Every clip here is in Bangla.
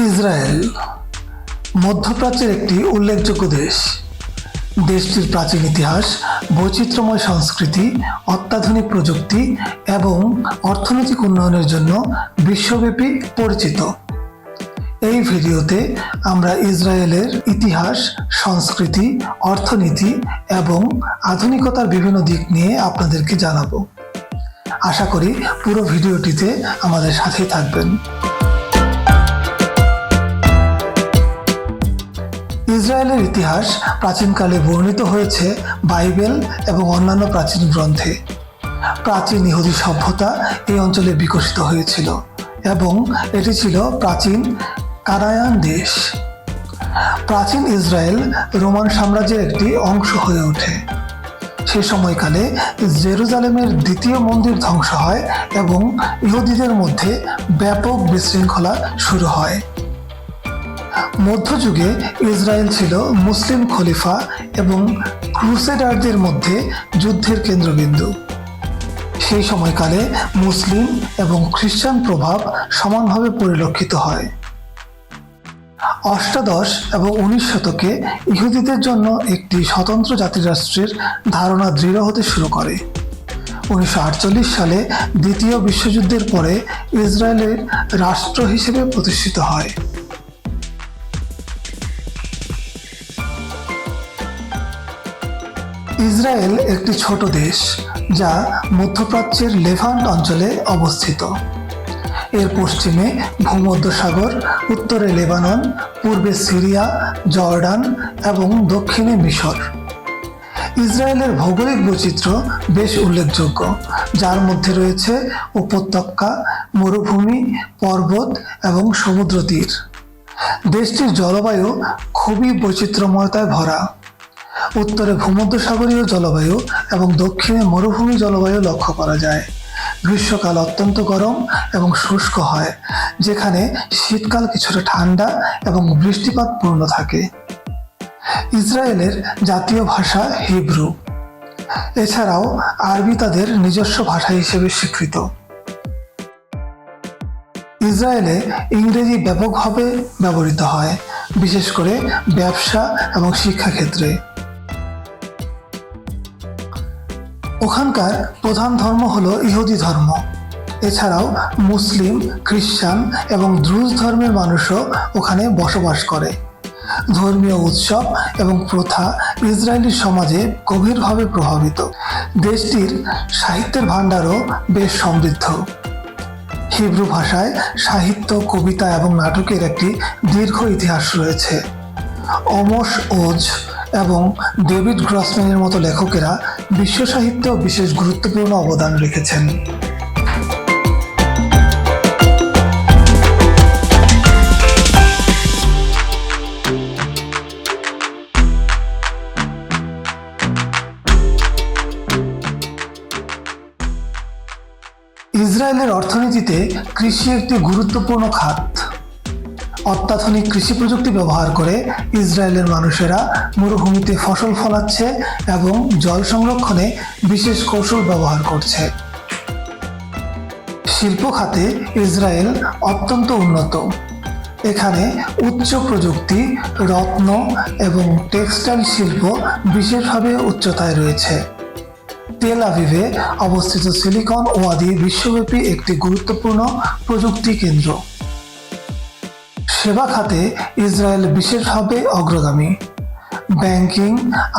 ইসরায়েল মধ্যপ্রাচ্যের একটি উল্লেখযোগ্য দেশ। দেশটির প্রাচীন ইতিহাস, বৈচিত্র্যময় সংস্কৃতি, অত্যাধুনিক প্রযুক্তি এবং অর্থনৈতিক উন্নয়নের জন্য বিশ্বব্যাপী পরিচিত। এই ভিডিওতে আমরা ইসরায়েলের ইতিহাস, সংস্কৃতি, অর্থনীতি এবং আধুনিকতার বিভিন্ন দিক নিয়ে আপনাদেরকে জানাবো। আশা করি পুরো ভিডিওটিতে আমাদের সাথেই থাকবেন। ইসরায়েলের ইতিহাস প্রাচীনকালে বর্ণিত হয়েছে বাইবেল এবং অন্যান্য প্রাচীন গ্রন্থে। প্রাচীন ইহুদি সভ্যতা এই অঞ্চলে বিকশিত হয়েছিল এবং এটি ছিল প্রাচীন কানায়ান দেশ। প্রাচীন ইসরায়েল রোমান সাম্রাজ্যের একটি অংশ হয়ে ওঠে। সে সময়কালে জেরুজালেমের দ্বিতীয় মন্দির ধ্বংস হয় এবং ইহুদিদের মধ্যে ব্যাপক বিশৃঙ্খলা শুরু হয়। মধ্যযুগে ইসরায়েল ছিল মুসলিম খলিফা এবং ক্রুসেডারদের মধ্যে যুদ্ধের কেন্দ্রবিন্দু। সেই সময়কালে মুসলিম এবং খ্রিস্টান প্রভাব সমানভাবে পরিলক্ষিত হয়। অষ্টাদশ এবং 19 শতকে ইহুদিদের জন্য একটি স্বতন্ত্র জাতিরাষ্ট্রের ধারণা দৃঢ় হতে শুরু করে। 1948 সালে দ্বিতীয় বিশ্বযুদ্ধের পরে ইসরায়েলের রাষ্ট্র হিসেবে প্রতিষ্ঠিত হয়। ইসরায়েল একটি ছোট দেশ যা মধ্যপ্রাচ্যের লেভান্ট অঞ্চলে অবস্থিত। এর পশ্চিমে ভূমধ্যসাগর, উত্তরে লেবানন, পূর্বে সিরিয়া, জর্ডান এবং দক্ষিণে মিশর। ইসরায়েলের ভৌগোলিক বৈচিত্র্য বেশ উল্লেখযোগ্য, যার মধ্যে রয়েছে উপত্যকা, মরুভূমি, পর্বত এবং সমুদ্র তীর। দেশটির জলবায়ু খুবই বৈচিত্র্যময়তায় ভরা। উত্তরে ভূমধ্যসাগরীয় জলবায়ু এবং দক্ষিণে মরুভূমি জলবায়ু লক্ষ্য করা যায়। গ্রীষ্মকাল অত্যন্ত গরম এবং শুষ্ক হয়, যেখানে শীতকাল কিছুটা ঠান্ডা এবং বৃষ্টিপাতপূর্ণ থাকে। ইসরায়েলের জাতীয় ভাষা হিব্রু। এছাড়াও আরবি তাদের নিজস্ব ভাষা হিসেবে স্বীকৃত। ইসরায়েলে ইংরেজি ব্যাপকভাবে ব্যবহৃত হয়, বিশেষ করে ব্যবসা এবং শিক্ষাক্ষেত্রে। ওখানকার প্রধান ধর্ম হলো ইহুদি ধর্ম। এছাড়াও মুসলিম, খ্রিস্টান এবং দ্রুজ ধর্মের মানুষও ওখানে বসবাস করে। ধর্মীয় উৎসব এবং প্রথা ইসরায়েলি সমাজে গভীরভাবে প্রভাবিত। দেশটির সাহিত্যের ভাণ্ডারও বেশ সমৃদ্ধ। হিব্রু ভাষায় সাহিত্য, কবিতা এবং নাটকের একটি দীর্ঘ ইতিহাস রয়েছে। অমোস ওজ এবং ডেভিড গ্রসম্যানের মতো লেখকেরা বিশ্ব সাহিত্যেও বিশেষ গুরুত্বপূর্ণ অবদান রেখেছেন। ইসরায়েলের অর্থনীতিতে কৃষি একটি গুরুত্বপূর্ণ খাত। অত্যাধুনিক কৃষি প্রযুক্তি ব্যবহার করে ইসরায়েলের মানুষেরা মরুভূমিতে ফসল ফলাচ্ছে এবং জল সংরক্ষণে বিশেষ কৌশল ব্যবহার করছে। শিল্প খাতে ইসরায়েল অত্যন্ত উন্নত। এখানে উচ্চ প্রযুক্তি, রত্ন এবং টেক্সটাইল শিল্প বিশেষভাবে উচ্চতায় রয়েছে। তেল আভিভে অবস্থিত সিলিকন ওয়াদি বিশ্বব্যাপী একটি গুরুত্বপূর্ণ প্রযুক্তি কেন্দ্র। সেবা খাতে ইসরায়েল বিশেষভাবে অগ্রগামী। ব্যাংকিং,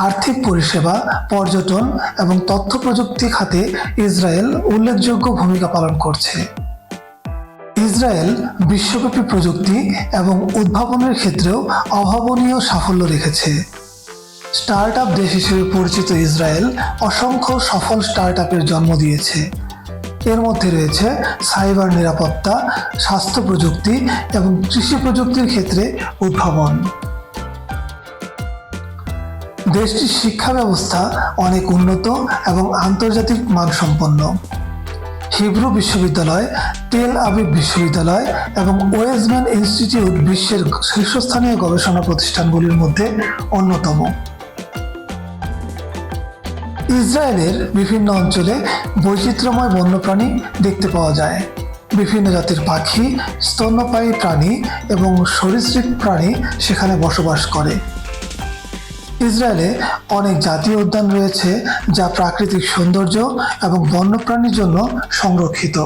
আর্থিক পরিষেবা, পর্যটন এবং তথ্য প্রযুক্তি খাতে ইসরায়েল উল্লেখযোগ্য ভূমিকা পালন করছে। ইসরায়েল বিশ্বব্যাপী প্রযুক্তি এবং উদ্ভাবনের ক্ষেত্রেও অভাবনীয় সাফল্য রেখেছে। স্টার্টআপ দেশ হিসেবে পরিচিত ইসরায়েল অসংখ্য সফল স্টার্টআপের জন্ম দিয়েছে। এর মধ্যে রয়েছে সাইবার নিরাপত্তা, স্বাস্থ্য প্রযুক্তি এবং কৃষি প্রযুক্তির ক্ষেত্রে উদ্ভাবন। দেশটির শিক্ষা ব্যবস্থা অনেক উন্নত এবং আন্তর্জাতিক মানসম্পন্ন। হিব্রু বিশ্ববিদ্যালয়, তেল আবিব বিশ্ববিদ্যালয় এবং ওয়েজম্যান ইনস্টিটিউট বিশ্বের শীর্ষস্থানীয় গবেষণা প্রতিষ্ঠানগুলির মধ্যে অন্যতম। ইসরায়েলের বিভিন্ন অঞ্চলে বৈচিত্র্যময় বন্যপ্রাণী দেখতে পাওয়া যায়। বিভিন্ন জাতির পাখি, স্তন্যপায়ী প্রাণী এবং সরীসৃপ প্রাণী সেখানে বসবাস করে। ইসরায়েলে অনেক জাতীয় উদ্যান রয়েছে যা প্রাকৃতিক সৌন্দর্য এবং বন্যপ্রাণীর জন্য সংরক্ষিত।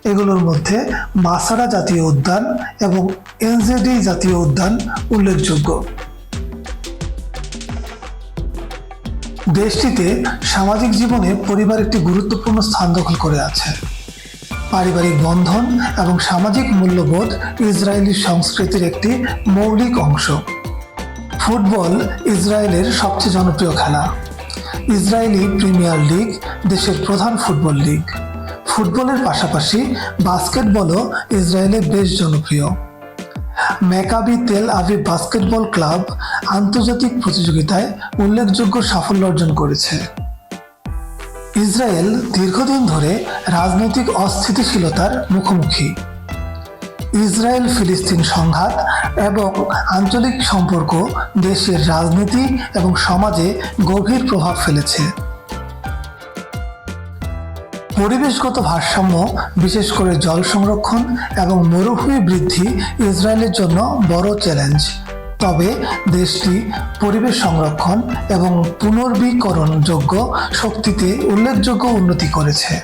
এগুলোর মধ্যে মাসারা জাতীয় উদ্যান এবং এনজেডি জাতীয় উদ্যান উল্লেখযোগ্য। দেশটিতে সামাজিক জীবনে পরিবার একটি গুরুত্বপূর্ণ স্থান দখল করে আছে। পারিবারিক বন্ধন এবং সামাজিক মূল্যবোধ ইসরায়েলি সংস্কৃতির একটি মৌলিক অংশ। ফুটবল ইসরায়েলের সবচেয়ে জনপ্রিয় খেলা। ইসরায়েলি প্রিমিয়ার লিগ দেশের প্রধান ফুটবল লিগ। ফুটবলের পাশাপাশি বাস্কেটবলও ইসরায়েলে বেশ জনপ্রিয়। Maccabi Tel Aviv basketball club আন্তর্জাতিক প্রতিযোগিতায় উল্লেখযোগ্য সাফল্য অর্জন করেছে। ইসরায়েল দীর্ঘদিন ধরে রাজনৈতিক অস্থিতিশীলতার মুখোমুখি। ইসরায়েল ফিলিস্তিন সংঘাত এবং আঞ্চলিক সম্পর্ক দেশের রাজনীতি এবং সমাজে গভীর প্রভাব ফেলেছে। পরিবেশগত ভারসাম্য, বিশেষ করে জল সংরক্ষণ এবং মরুভূমি বৃদ্ধি ইসরায়েলের জন্য বড় চ্যালেঞ্জ। তবে দেশটি পরিবেশ সংরক্ষণ এবং পুনর্বীকরণযোগ্য শক্তিতে উল্লেখযোগ্য উন্নতি করেছে।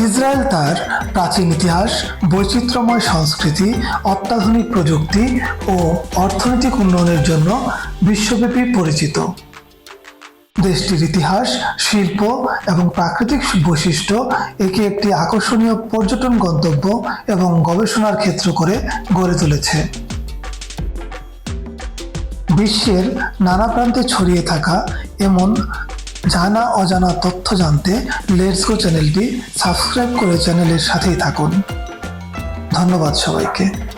ইসরায়েল তার প্রাচীন ইতিহাস, বৈচিত্র্যময় সংস্কৃতি, অত্যাধুনিক প্রযুক্তি ও অর্থনৈতিক উন্নয়নের জন্য বিশ্বব্যাপী পরিচিত। দেশটির ইতিহাস, শিল্প এবং প্রাকৃতিক বৈশিষ্ট্য একে একটি আকর্ষণীয় পর্যটন গন্তব্য এবং গবেষণার ক্ষেত্র করে গড়ে তুলেছে। বিশ্বের নানা প্রান্তে ছড়িয়ে থাকা এমন জানা অজানা তথ্য জানতে লেটস গো চ্যানেলটি সাবস্ক্রাইব করে চ্যানেলের সাথেই থাকুন। ধন্যবাদ সবাইকে।